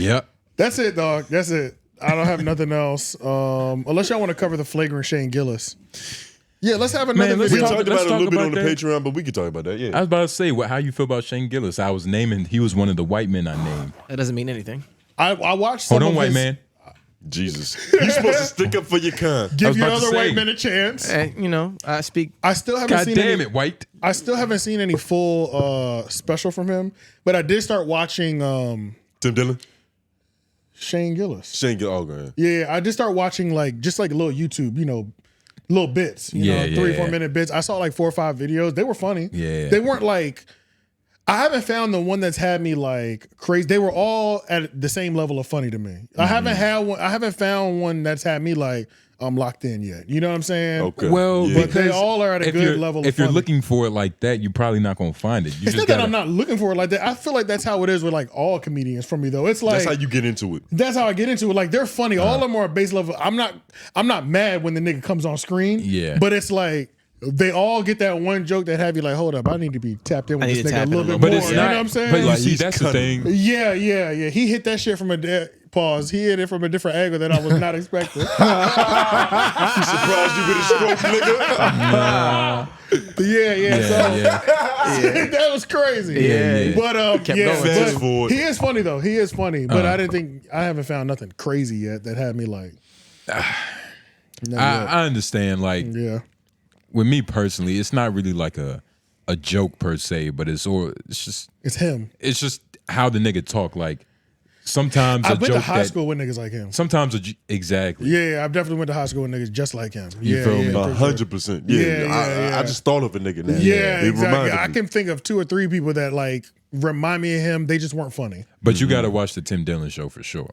Yep. That's it, dog. That's it. I don't have nothing else. Unless y'all want to cover the flagrant Shane Gillis. Yeah, let's have another We video. talked about it a little bit on the that. Patreon, but we could talk about that. Yeah. I was about to say, how you feel about Shane Gillis? I was naming, he was one of the white men I named. That doesn't mean anything. I watched some Hold on, of white his, man. Jesus. You're supposed to stick up for your kind. Give your about to other white say. men a chance. You know, I speak. I still haven't God seen damn any, it, white. I still haven't seen any full special from him, but I did start watching Tim Dillon? Shane Gillis. Shane Gillis. Oh, go ahead. Yeah, I just start watching just like a little YouTube, little bits, you know, 3-4 minute bits. I saw like 4 or 5 videos. They were funny. Yeah. They weren't like, I haven't found the one that's had me like crazy. They were all at the same level of funny to me. I haven't found one that's had me like, I'm locked in yet. You know what I'm saying? Okay. Well, Yeah. But they all are at a good level of If you're funny. looking for it like that, you're probably not going to find it. You It's not that I'm not looking for it like that. I feel like that's how it is with like all comedians for me though. It's like That's how you get into it. that's how I get into it. Like they're funny. All of them are base level. I'm not mad when the nigga comes on screen. Yeah. But it's like they all get that one joke that have you like, hold up, I need to be tapped in with this need to nigga a tap in little a bit little more. But it's You not, know what I'm saying? But Like, you see, he's that's the cutting. thing. Yeah. He hit that shit from pause. He hit it from a different angle that I was not expecting. He surprised you with a stroke, nigga. So that was crazy. Yeah. But Kept going. Fast but forward. he is funny though. He is funny. But I haven't found nothing crazy yet that had me like. I understand. Like, Yeah. with me personally, it's not really like a joke per se, but it's It's him. just how the nigga talk. Like, sometimes I a went to joke high school with niggas like him. Sometimes exactly. Yeah, I've definitely went to high school with niggas just like him. You feel me? 100%. Yeah. I just thought of a nigga now. Yeah, It exactly. reminded I me. can think of 2 or 3 people that like remind me of him. They just weren't funny. But you got to watch the Tim Dillon show for sure.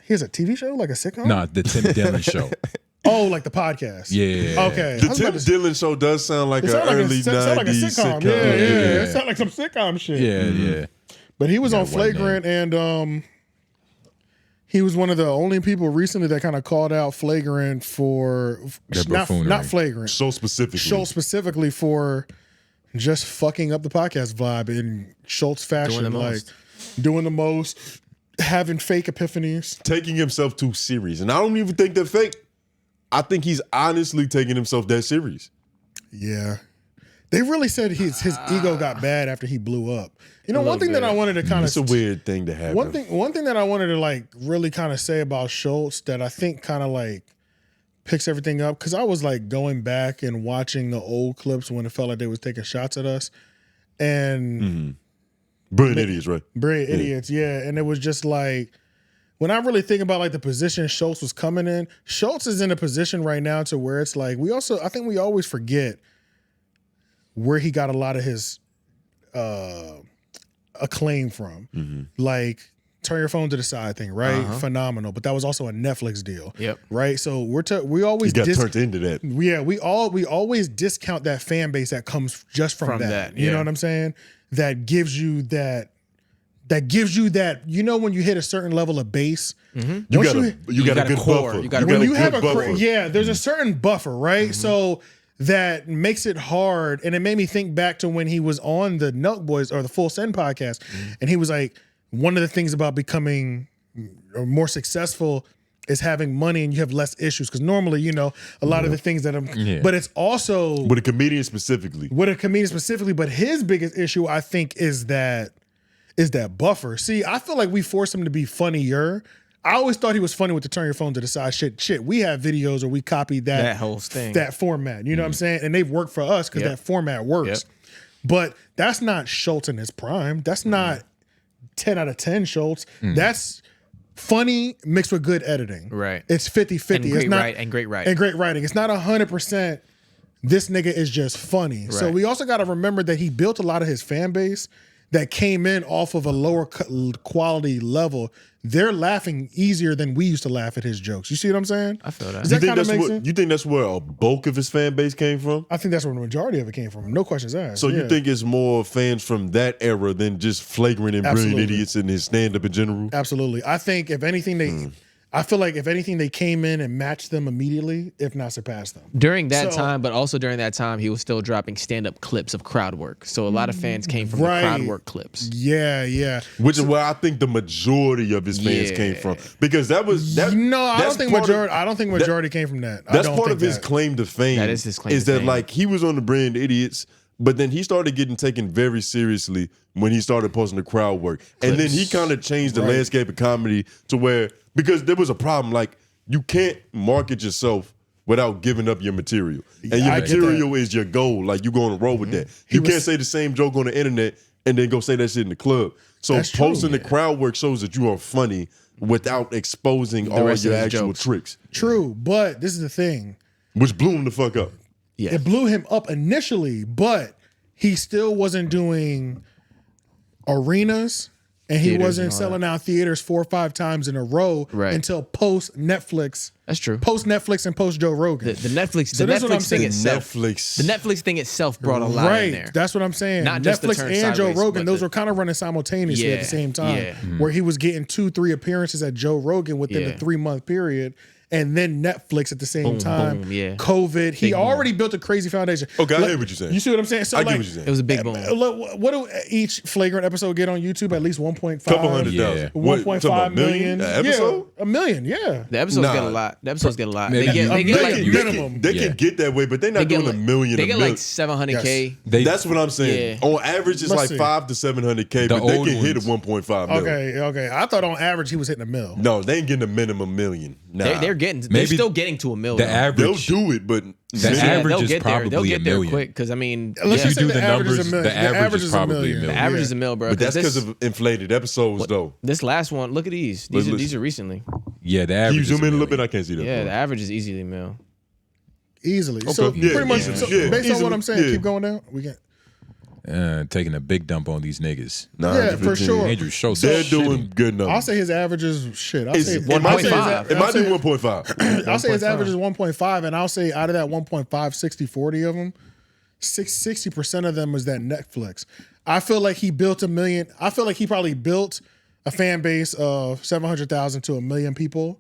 He has a TV show, like a sitcom? Nah, the Tim Dillon show. Oh, like the podcast. Yeah. Okay. The Tim Dillon show does sound like an early 90s sitcom. Yeah. It sounds like some sitcom shit. Yeah. But he was on white Flagrant, and he was one of the only people recently that kind of called out Flagrant for Their not buffoonery. Flagrant, So specifically. Schulz specifically for just fucking up the podcast vibe in Schulz fashion, doing the most, having fake epiphanies, Taking himself too serious. And I don't even think they're fake. I think he's honestly taking himself that serious. Yeah. They really said his ego got bad after he blew up. You know, one thing that I wanted to kind of It's a weird thing to happen. one thing that I wanted to like really kind of say about Schulz that I think kind of like picks everything up, because I was like going back and watching the old clips when it felt like they was taking shots at us, and Brilliant idiots, right? brilliant idiots, yeah. And it was just like, when I really think about like the position Schulz was coming in, Schulz is in a position right now to where it's like I think we always forget where he got a lot of his acclaim from. Like Turn Your Phone to the Side thing, right? Phenomenal. But that was also a Netflix deal. Yep. Right? So we always He got turned into that. Yeah, we always discount that fan base that comes just from that. You know what I'm saying? That gives you that, you know, when you hit a certain level of base, You got a good core. buffer. You got a when really you have good a buffer. there's a certain buffer, right? So that makes it hard, and it made me think back to when he was on the Nelk Boys or the Full Send podcast, and he was like, one of the things about becoming more successful is having money and you have less issues, because normally, you know, a lot of the things that but it's also With a comedian specifically. but his biggest issue, I think, is that buffer. See, I feel like we forced him to be funnier. I always thought he was funny with the Turn Your Phone to the Side shit. We have videos where we copied that whole thing, that format. You know what I'm saying? And they've worked for us because that format works. But that's not Schulz in his prime. That's not 10 out of 10 Schulz. That's funny mixed with good editing. Right. It's 50-50. It's not and great writing. And great writing. It's not 100%. This nigga is just funny. So we also got to remember that he built a lot of his fan base that came in off of a lower quality level. They're laughing easier than we used to laugh at his jokes. You see what I'm saying? I feel that. Does that kind of make sense? You think that's where a bulk of his fan base came from? I think that's where the majority of it came from. No questions asked. So you think it's more fans from that era than just flagrant and brilliant idiots in his stand-up in general? Absolutely. I think if anything, I feel like if anything, they came in and matched them immediately, if not surpassed them. During that So- time, but also during that time, he was still dropping stand-up clips of crowd work. So a lot of fans came from Right. the crowd work clips. Yeah. Which is where I think the majority of his fans Yeah. came from, because that was that. No, I that's don't think part of- majority. I don't think majority came from that. I That's don't part think of his that. claim to fame. That is his claim Is to that fame. like he was on the brand Idiots, but then he started getting taken very seriously when he started posting the crowd work, and then he kind of changed the landscape of comedy to where, because there was a problem, like you can't market yourself without giving up your material, and your I get material is your goal. Like you going to roll with that. You can't say the same joke on the internet and then go say that shit in the club. So That's true. posting the crowd work shows that you are funny without exposing all rest of your his actual jokes. tricks, True, but this is the thing. which blew him the fuck up. Yeah. It blew him up initially, but he still wasn't doing arenas, and he Theaters wasn't and all selling out theaters 4 or 5 times in a row Right. until post Netflix. That's true. Post Netflix and post Joe Rogan. The Netflix, So the that's what I'm Netflix thing saying. itself. Netflix. The Netflix thing itself brought a lot in there. That's what I'm saying. Not just the Netflix turn and Joe sideways, Rogan, but those the- were kind of running simultaneously at the Yeah, same time, yeah. where he was getting 2-3 appearances at Joe Rogan within Yeah. the 3-month period. And then Netflix at the same time. boom, yeah. COVID. He Big boom. already built a crazy foundation. Okay, I Look, hear what you're saying. You see what I'm saying? So I get like, what you're saying. It was a big boom. look, what do each flagrant episode get on YouTube? At least 1.5. Couple hundred Yeah. thousand. What, talking 1.5 about million. an episode? Yeah, 1 million, yeah. The episodes Nah. get a lot. The episodes get a lot. Maybe They get, you- they get a like million. They minimum. can, they Yeah. can get that way, but they're they not get doing like, a million. They a get million. like 700K. They, That's what I'm saying. Yeah. On average, it's Let's like see. 5 to 700K, The but they old can hit a ones. 1.5 million. Okay. I thought on average he was hitting a mil. No, they ain't getting a minimum million. Nah. They're getting. They're Maybe still getting to a million. the They'll average. do it, but The million- average they'll is get there. They'll probably get a there million. quick because I mean, Let's If you just say do the the average is a numbers, million. the average is a probably a million. million. the average Yeah. is a mil, bro. but that's because this, of inflated episodes, though. this last one. Look at these. Listen. These are recently. Yeah, the Can average. you is zoom in a little million. bit? I can't see that. Yeah, part. the average is easily a mil. Easily. So Okay. Yeah, pretty much, easily. so Yeah, based on easily. what I'm saying, Yeah. keep going down. We can. Taking a big dump on these niggas. Yeah, for 115. sure. Andrew Schulz. They're is doing shitty. good numbers. I'll say his average is shit. I'll It's say 1.5. It might be 1.5. I'll say his average is 1.5, and I'll say out of that 1.5, 60-40 of them, 60% of them was that Netflix. I feel like he built a million. I feel like he probably built a fan base of 700,000 to 1 million people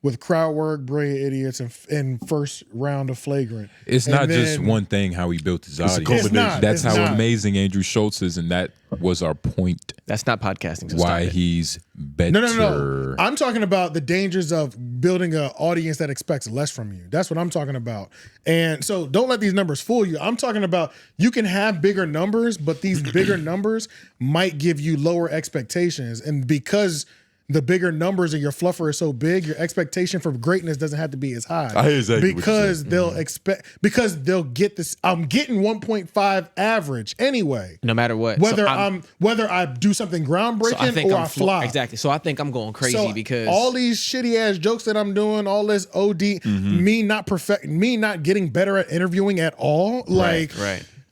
with crowd work, Brilliant Idiots, and first round of Flagrant. It's And not just then- one thing how he built his a audience. combination. not. That's It's how not. amazing Andrew Schulz is, and that was our point. That's not podcasting. So Why stop it. he's better. No. I'm talking about the dangers of building an audience that expects less from you. That's what I'm talking about. And so don't let these numbers fool you. I'm talking about you can have bigger numbers, but these bigger numbers might give you lower expectations. And because the bigger numbers and your fluffer is so big, your expectation for greatness doesn't have to be as high. I hear exactly what you're because saying. they'll expect because they'll get this. I'm getting 1.5 average anyway. No matter what. Whether So whether I do something groundbreaking or I fly. Exactly. So I think I'm going crazy So because all these shitty ass jokes that I'm doing, all this OD, me not getting better at interviewing at all, right.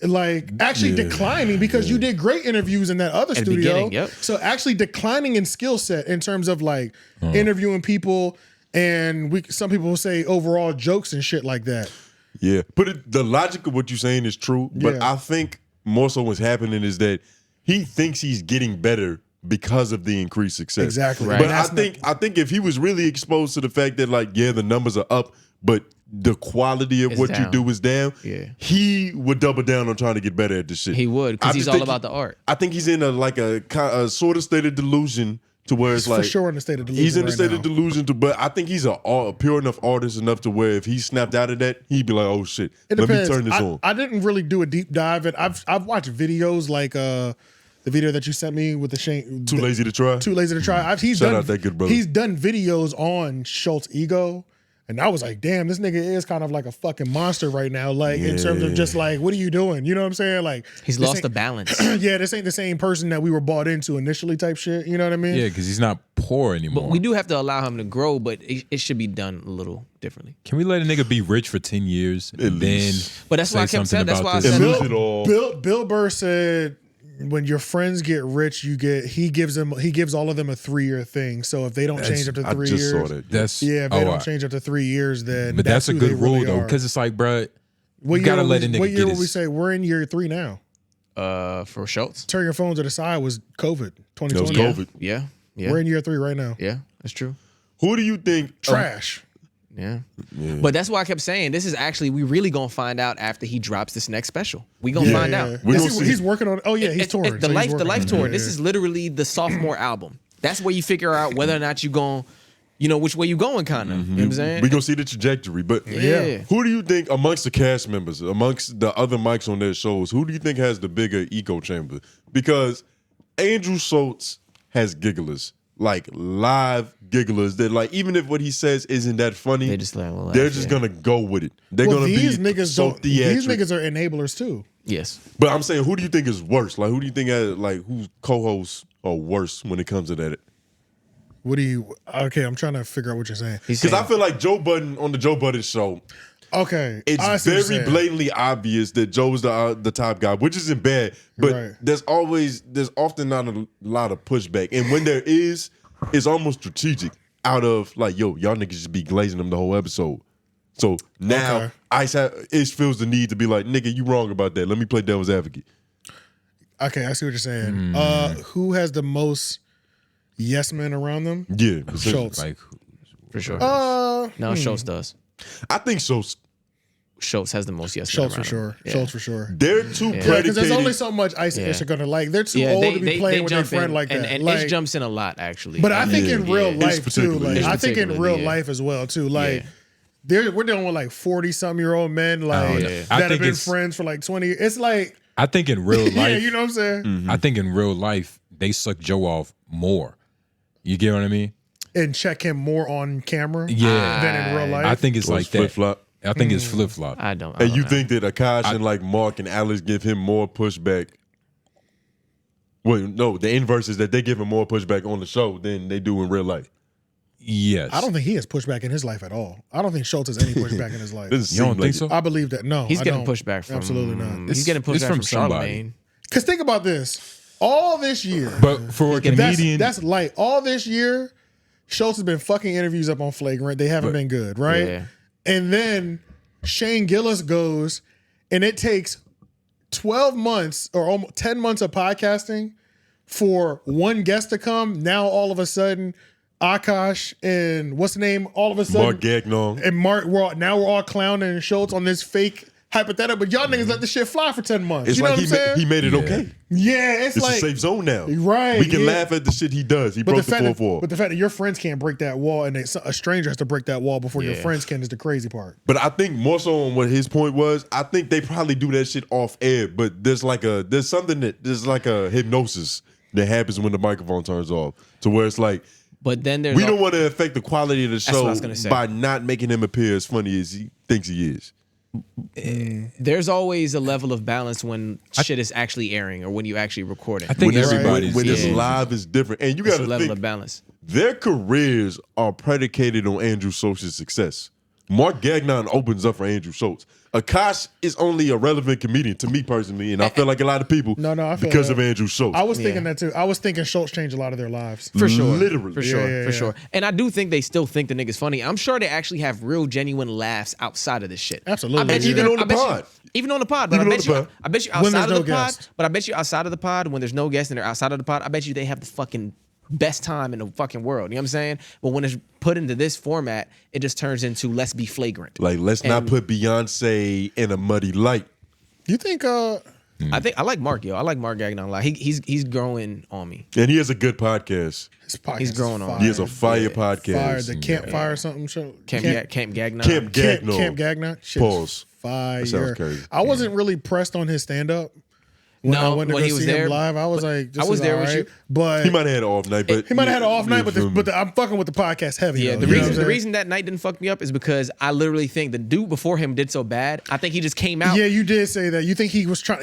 like actually declining because you did great interviews in that other At the studio. beginning, yep. So actually declining in skill set in terms of like interviewing people, and some people will say overall jokes and shit like that. Yeah, the logic of what you're saying is true, but Yeah. I think more so what's happening is that he thinks he's getting better because of the increased success. Exactly. Right. But And I think if he was really exposed to the fact that like the numbers are up, but the quality of It's what you down. do is down, Yeah. he would double down on trying to get better at this shit. he would because I he's just all think about the art. I think he's in a sort of state of delusion to where it's For like sure in the state of delusion. he's in a right state now. of delusion but I think he's a pure enough artist enough to where if he snapped out of that, he'd be like, oh shit, It let me depends. turn this on. I didn't really do a deep dive. I've watched videos like the video that you sent me with the Shane. Too lazy to try. Too lazy to try. He's Shout done, out that good brother. He's done videos on Schulz ego. And I was like, damn, this nigga is kind of like a fucking monster right now. Like in terms of just like, what are you doing? You know what I'm saying? Like He's this lost ain't- the balance. Yeah, this ain't the same person that we were bought into initially type shit. You know what I mean? Yeah, because he's not poor anymore. But we do have to allow him to grow, but it should be done a little differently. Can we let a nigga be rich for 10 years and then least. But that's why I say kept something saying. That's about why I this? said. And lose it all. Bill Burr said when your friends get rich, he gives all of them a 3-year thing. So if they don't change up to 3 years, I just saw that. That's yeah, if they oh, don't change up to 3 years, then But that's a who good they rule really though, are. because it's like, bruh, What you gotta year let a would nigga What get year would we his. say we're in year 3 now? For Schulz. Turn your phone to the side was COVID 2020. That was COVID. Yeah. We're in year 3 right now. Yeah. That's true. Who do you think? Trash. Yeah. But that's why I kept saying this is actually we really gonna find out after he drops this next special. We gonna find out. He's working on. Oh yeah, he's touring. The life tour. Yeah, This is literally the sophomore album. That's where you figure out whether or not you going, which way you going, kind of. You know what I'm saying? We gonna see the trajectory. But who do you think amongst the cast members, amongst the other mics on their shows, who do you think has the bigger echo chamber? Because Andrew Schulz has gigglers. Like live gigglers that like even if what he says isn't that funny, They just like, well, they're just gonna go with it. They're gonna these be niggas so don't. theatric. These niggas are enablers too. Yes. But I'm saying, who do you think is worse? Like, who do you think has like whose co-hosts are worse when it comes to that? What do you? Okay, I'm trying to figure out what you're saying. Because I feel like Joe Budden on the Joe Budden show. Okay, I It's see what you're very saying. blatantly obvious that Joe's the top guy, which isn't bad. But Right. there's often not a lot of pushback, and when there is, it's almost strategic. Out of like, yo, y'all niggas just be glazing them the whole episode. So now Ice feels the need to be like, nigga, you wrong about that. Let me play devil's advocate. Okay, I see what you're saying. Who has the most yes men around them? Yeah, Schulz. Like, For sure. Uh, No, Schulz does. I think so. Schulz has the most yes. Schulz men for around sure. him. Yeah. Schulz for sure. They're too Because predicated. there's only so much Ice and Ish are gonna like. They're too old to be playing with their jump friend in, like that. And like, Ish jumps in a lot, actually. but I think in real Ish life too. particularly. Like I think in particularly, real life as well too. Like Yeah. we're dealing with like 40-some-year-old men like yeah. I that have think been it's- friends for like 20 years. It's like I think in real life, yeah, you know what I'm saying? I think in real life they suck Joe off more. You get what I mean? And check him more on camera Yeah. than in real life. I think it's Or like it's that. flip-flop. I think it's flip flop. I don't. And you think that Akash and like Mark and Alex give him more pushback? Well, no, the inverse is that they give him more pushback on the show than they do in real life. Yes. I don't think he has pushback in his life at all. I don't think Schulz has any pushback in his life. Doesn't You don't seem think like so? I believe that. No, He's I getting don't. pushback from Absolutely not. He's getting It's pushback from from somebody. Charlemagne. Because think about this. All this year, But for a comedian, that's light. All this year, Schulz has been fucking interviews up on Flagrant. They haven't been good, right? Yeah. And then Shane Gillis goes, and it takes 12 months or almost 10 months of podcasting for one guest to come. Now all of a sudden, Akash and what's the name? All of a sudden, Mark Gagnon. and Mark. Now we're all clowning Schulz on this fake hypothetical, but y'all niggas let the shit fly for 10 months. It's you know like what I'm saying? he made it okay. Yeah, it's It's like a safe zone now. Right, We can yeah. laugh at the shit he does. He But broke the the fact fourth that, wall. but the fact that your friends can't break that wall and a stranger has to break that wall before your Yeah. friends can is the crazy part. But I think more so on what his point was, I think they probably do that shit off air, but there's like a hypnosis that happens when the microphone turns off. To where it's like, But then there's we don't want to affect the quality of the what I show was gonna say. by not making him appear as funny as he thinks he is. there's always a level of balance when shit is actually airing or when you actually recording. I think When it's, everybody's when it's Yeah. live is different. And you It's got a to level think, of balance. their careers are predicated on Andrew Schultz's success. Mark Gagnon opens up for Andrew Schultz. Akash is only a relevant comedian to me personally, and I feel like a lot of people No, I feel because that. of Andrew Schultz. I was thinking that too. I was thinking Schulz changed a lot of their lives. For sure. Literally. For sure. yeah, for yeah. sure. And I do think they still think the nigga's funny. I'm sure they actually have real genuine laughs outside of this shit. Absolutely. I bet you Even on the I bet you- pod. Even on the pod. But Even I on bet the you pod. I bet you When outside there's of the no pod. guest. But I bet you outside of the pod, when there's no guest and they're outside of the pod, I bet you they have the fucking best time in the fucking world. You know what I'm saying? But when it's put into this format, it just turns into let's be flagrant. Like, let's not And- put Beyonce in a muddy light. You think I think I like Mark, yo. I like Mark Gagnon a lot. He's growing on me. And he has a good podcast. his podcast He's growing is on. fire. He has a fire podcast. Fire, the campfire or something show. Camp Gagnon. Camp Gagnon. Camp Gagnon. Shit, Pause. Fire. That sounds crazy. I wasn't really pressed on his stand up. When I No, went to when go he was see there, him live, I was like, this I was is there all with right. you. But He might have had an off night, but he might have had an off night, you feel me? but I'm fucking with the podcast heavy. Yeah, though, the you know what reason I'm the saying? reason that night didn't fuck me up is because I literally think the dude before him did so bad. I think he just came out. Yeah, you did say that. You think he was trying?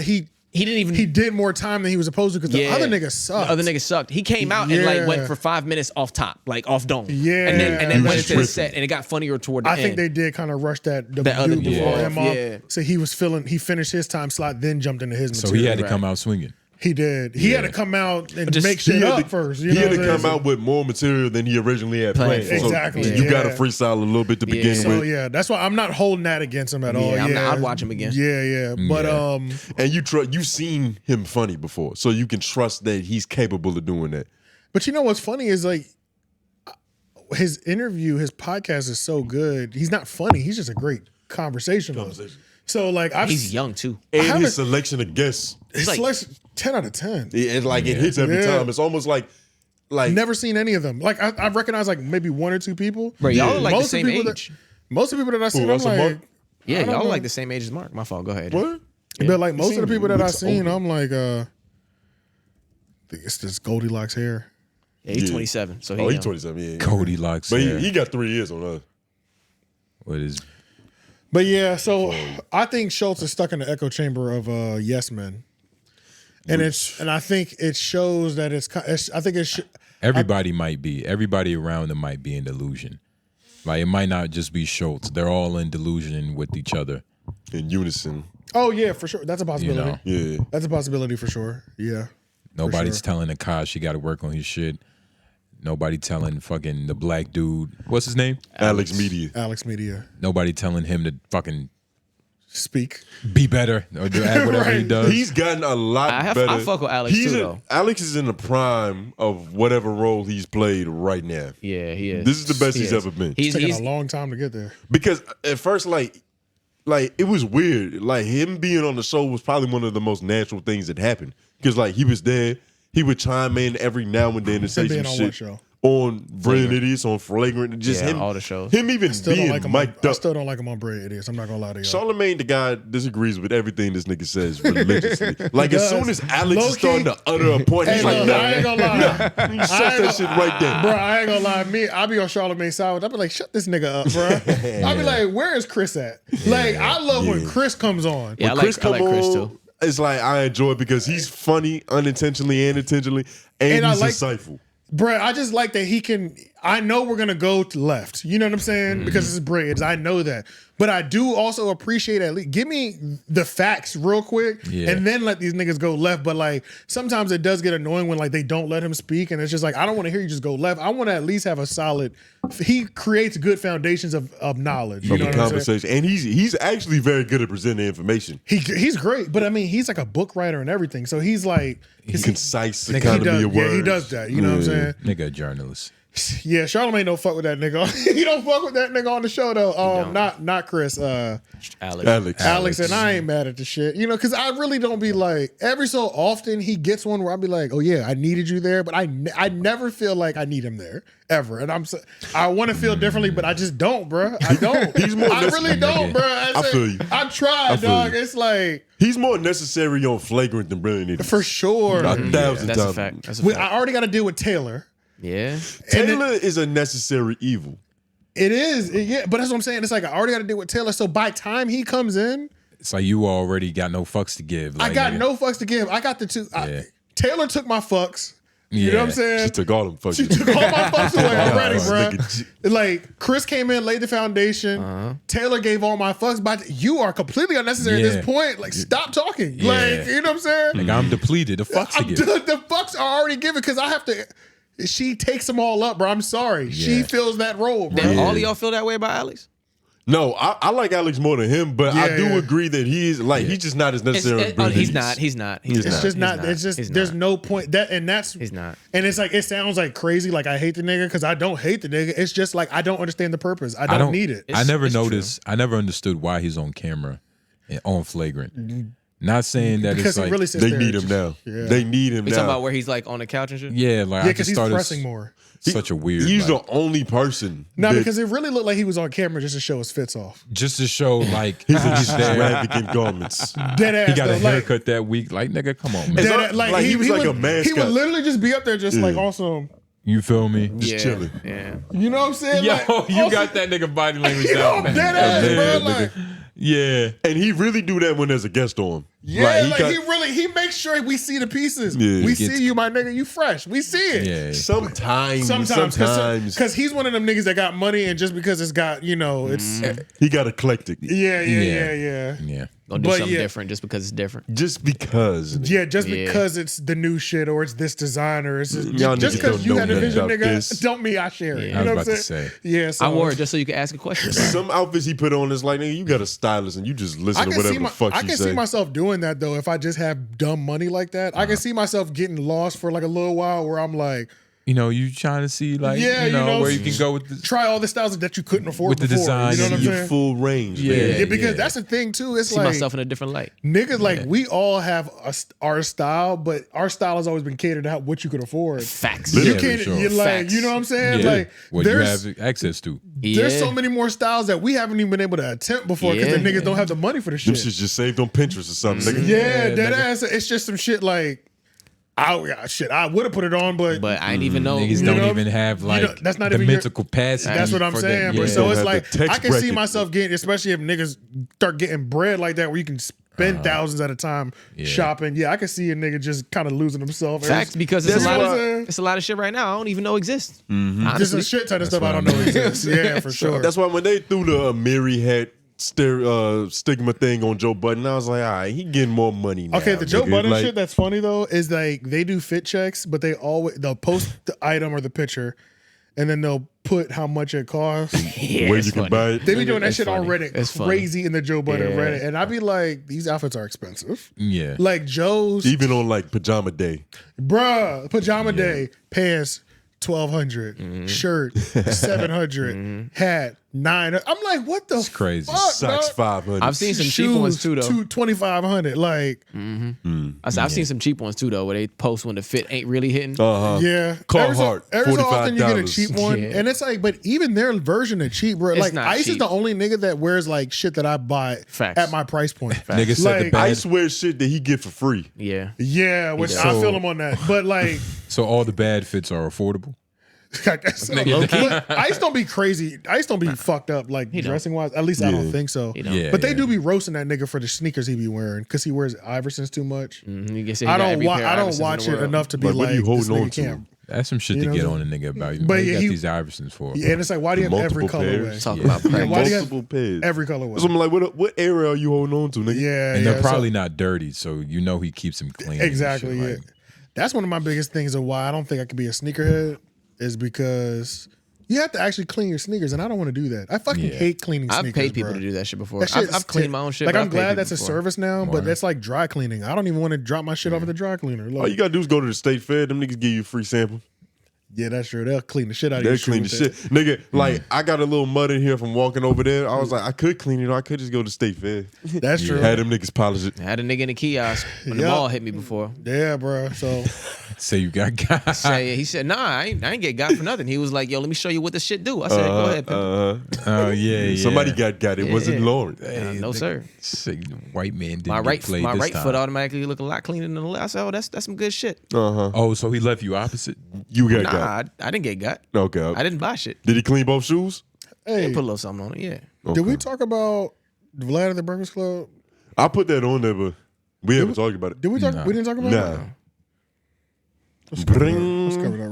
He didn't even. He did more time than he was supposed to because the Yeah. other nigga sucked. The other nigga sucked. He came out and Yeah. like went for 5 minutes off top, like off dome. Yeah. and He then was went into the tripping. set, and it got funnier toward the I end. think they did kind of rush that the That other dude dude before off, him off. yeah. So he finished his time slot, then jumped into his so material. he had to come out swinging. He did. He had to come out and Just- make shit He had up to- first. He You know had what to I'm come saying? out with more material than he originally had Planned planned. for. Exactly, So you got to yeah. freestyle a little bit to begin So with. yeah, that's why I'm not holding that against him at all. Yeah, Yeah, I'd watch him again. Yeah. But And you've seen him funny before, so you can trust that he's capable of doing that. But you know what's funny is like his podcast is so good. He's not funny. He's just a great conversationalist. So like he's young too. And his selection of guests. His selection 10 out of 10. It's like it hits every time. It's almost like never seen any of them. Like I recognize like maybe 1 or 2 people. Bro, y'all are like the same age. Most of the people that I seen, I'm like, Mark? Yeah, y'all are like the same age as Mark. My fault. Go ahead. what? but like most of the people that I looks seen, older. I'm like, it's this Goldilocks hair. Yeah, he's Yeah. 27. So Oh, he's he's 27. Yeah. Goldilocks. But hair. he got 3 years on us. What is? But yeah, so I think Schulz is stuck in the echo chamber of yes men, and I think it shows that Everybody might be. Everybody around them might be in delusion. Like it might not just be Schulz. They're all in delusion with each other. In unison. Oh yeah, for sure. That's a possibility. know. Yeah. That's a possibility for sure. Yeah. Nobody's telling Akash he got to work on his shit. Nobody telling fucking the black dude, what's his name? Alex Media. Alex Media. Nobody telling him to fucking Speak. be better or do whatever he Right. does. He's gotten a lot better. I fuck with Alex too, though. Alex is in the prime of whatever role he's played right now. Yeah, he is. This is the best He he's is. ever been. It's taken a long time to get there. Because at first, like it was weird. Like him being on the show was probably one of the most natural things that happened. Because like he was there, he would chime in every now and then and say being some on shit what show? on Brilliant Idiots, on Flagrant, just Yeah, him. all the shows. Him even Still don't being like him. mic'd I up. still don't like him on Brilliant Idiots. I'm not gonna lie to you. Charlamagne, the guy, disagrees with everything this nigga says religiously. Like as does. soon as Alex is Low-key. starting to utter a point, he's Hey, like, look, I ain't gonna lie. he shuts that shit right there. Bro, I ain't gonna lie. I be on Charlamagne's side. I be like, shut this nigga up, bro. I be like, where is Chris at? Like, I love when Chris comes on. Yeah, When Chris I like Chris on, too. It's like I enjoy it because he's funny unintentionally and intentionally, and I he's like- insightful. Bro, I just like that he can. I know we're gonna go to left. You know what I'm saying? Because this is Braids. I know that. But I do also appreciate at least give me the facts real quick Yeah. and then let these niggas go left. But like sometimes it does get annoying when like they don't let him speak and it's just like I don't want to hear you just go left. I want to at least have a solid. He creates good foundations of knowledge. You From know the what I'm saying? conversation, and he's actually very good at presenting information. He's great, but I mean he's like a book writer and everything. So he's like He's concise he economy does, of words. yeah, he does that. You know what I'm saying? Nigga, a journalist. Yeah, Charlamagne don't fuck with that nigga. He don't fuck with that nigga on the show though. Not Chris. Alex, and I ain't mad at the shit. You know, because I really don't be like every so often he gets one where I'll be like, oh yeah, I needed you there, but I never feel like I need him there ever. And I want to feel differently, but I just don't, bro. I don't. He's more I really don't, bro. I feel you. I tried, I feel dog. you. It's like He's more necessary on Flagrant than Brilliant Idiots. for sure. 1,000 That's a times. fact. That's a I fact. already got to deal with Taylor. Yeah. Taylor is a necessary evil. It is, yeah, but that's what I'm saying. It's like I already got to deal with Taylor. So by time he comes in, It's like you already got no fucks to give. I Like, got nigga. no fucks to give. I got the two. Yeah. Taylor took my fucks. You know what I'm Yeah. saying? She took all them fucking. She took all my fucks away already, Nigga, bro. Like Chris came in, laid the foundation. Taylor gave all my fucks, but you are completely unnecessary at Yeah. this point. Like, stop talking. Yeah. Like, you know what I'm saying? Like I'm depleted. The fucks to I'm give. done. The fucks are already given because I have to. She takes them all up, bro. I'm sorry. She Yeah. fills that role, bro. Damn, all of y'all feel that way about Alex? No, I like Alex more than him, but I Yeah, do yeah. agree that he's just not as necessary. as Brilliant He's Idiots. not. He's not. He's It's just not. It's He's just. not. There's no point. That's. He's not. And it's like it sounds like crazy. Like I hate the nigga because I don't hate the nigga. It's just like I don't understand the purpose. I don't need it. I never It's true. noticed. I never understood why he's on camera and on Flagrant. Not saying that Because it's he like really sits They there need and him just- now. Yeah. They need him We talking now. about where he's like on the couch and shit? yeah, like Yeah, I because just he's started pressing more. such a weird. He's like, the only person. No, that- because it really looked like he was on camera just to show his fits off. just to show like he's in he's there. extravagant garments. Dead ass. He got a though, like, haircut that week. Like nigga, come on, man. It's dead not- ass- like, he was like a He mascot. would literally just be up there, just like awesome. You feel me? Just chilling. Yeah. You know what I'm saying? Yo, like, you awesome. got that nigga body language Yo, down, man. dead ass, man, bro. Like, Yeah. And he really do that when there's a guest on. yeah, he got- he makes sure we see the pieces. Yeah. We He see gets- you, my nigga. You fresh. We see it. Yeah. Sometimes. Because he's one of them niggas that got money, and just because it's got, it's He got eclectic. yeah. Yeah. Gonna do But something yeah. different just because it's different. Just because. Yeah, just Yeah. because it's the new shit or it's this designer, it's Y'all just niggas because don't you know had a nothing vision, about nigga, this. don't mean I share it. Yeah. You I know was what I'm about to saying? say. Yeah, so I wore it just so you could ask a question. Some outfits he put on is like, nigga, you got a stylist and you just listen to whatever the fuck I she can say. see myself doing that though if I just have dumb money like that. I can see myself getting lost for like a little while where I'm like, You know, you trying to see like you know where you can go with the try all the styles that you couldn't afford with the before. design. You know what I'm Your saying? full range. Yeah. man. Yeah, because that's the thing too. It's See like myself in a different light. niggas, like we all have our style, but our style has always been catered to what you could afford. Facts. You Yeah, can't, for sure. you're like, Facts. you know what I'm saying? Yeah. Like, what you there's have access to. there's so many more styles that we haven't even been able to attempt before because the Yeah. niggas don't have the money for the Them shit. shit's just saved on Pinterest or something. Nigga. Yeah, dead ass. It's just some shit like, I would have put it on, but But I didn't even know. Niggas You don't know, even have you like know, that's not the even your- mental capacity. that's what I'm for saying, that. bro. Yeah. So Don't it's have like the text I can see bracket. myself getting, especially if niggas start getting bread like that, where you can spend thousands at a time shopping. Yeah, I can see a nigga just kind of losing himself. Facts, because it's That's a lot what I'm of saying. it's a lot of shit right now I don't even know exists. There's Honestly, a shit ton of stuff what I don't I know mean. exists. Yeah, for sure. That's why when they threw the Mary hat stigma thing on Joe Budden, I was like, all right, he getting more money now. Okay, the Joe nigga. Budden Like, shit that's funny though is like they do fit checks, but they'll post the item or the picture, and then they'll put how much it costs. yeah, where it's you can funny. buy it. They be doing that It's shit on funny. Reddit, It's funny. crazy in the Joe Budden Yeah. Reddit, and I be like, these outfits are expensive. Yeah. Like Joe's, Even on like pajama day. bruh, pajama day, pants 1,200, shirt 700, hat 900. I'm like, what the crazy. fuck, Socks dog? 500. I've seen some cheap ones too, though. 2,500. Like, I've seen some cheap ones too, though, where they post when the fit ain't really hitting. yeah. Carhartt, every so often you get a $45. cheap one, Yeah. and it's like, but even their version of cheap, bro. It's Like not Ice is cheap. the only nigga that wears like shit that I buy Facts. at my price point. Nigga said the Like, bad. I swear shit that he get for free. Yeah. Yeah, which does. I So- feel him on that. But like, So all the bad fits are affordable. but Ice don't be crazy. Ice don't be fucked up like don't. dressing wise. At least I don't think so. He don't. Yeah. But they do be roasting that nigga for the sneakers he be wearing because he wears Iversons too much. You can say he I got don't every watch. pair of I don't Iversons in watch the it world. enough to be Like, what like are you this holding nigga on to? can't. That's some shit You to know get what on I'm a nigga about. But But you yeah, got he- these Iversons for. Yeah, and it's like, why do you have every Multiple colorway? pairs. Talk about price. Why do you have Multiple pairs. every colorway? So I'm like, what area are you holding on to, nigga? Yeah, And yeah, they're probably so- not dirty, so you know he keeps them clean. and exactly. shit, Yeah, like- that's one of my biggest things of why I don't think I could be a sneakerhead is because you have to actually clean your sneakers, and I don't want to do that. I fucking hate cleaning I've sneakers. paid people bro. to do that shit before. That shit I've cleaned my own shit. Like but I'm I've paid glad people that's a before. service now, but that's like dry cleaning. I don't even want to drop my shit off at the dry cleaner. Like, All you gotta do is go to the state fair. Them niggas give you a free sample. yeah, that's true. They'll clean the shit out of They'll your clean the shoe shit. with Nigga, like, I got a little mud in here from walking over there. I was like, I could clean it. Or I could just go to state fair. it. That's true. Had them niggas polish it. I had a nigga in the kiosk when the Yup. ball hit me before. Yeah, bro. So Say you got guys. He said, nah, I ain't get got for nothing. He was like, yo, let me show you what this shit do. I said, go ahead, Pimp. Oh yeah. Somebody got it. It wasn't Yeah. Lauren. No, sir. Say the white man didn't My get right played my this right time. foot automatically look a lot cleaner than the left. I said, oh, that's some good shit. Oh, so he left you opposite? You got Nah, I didn't get got. Okay. I didn't buy shit. Did he clean both shoes? hey, Put a little something on it, yeah. did we talk about Vlad at the Breakfast Club? I put that on there, but we haven't talked about it. Did we talk? Nah. We didn't talk about Nah. it. Bring. Let's cover that real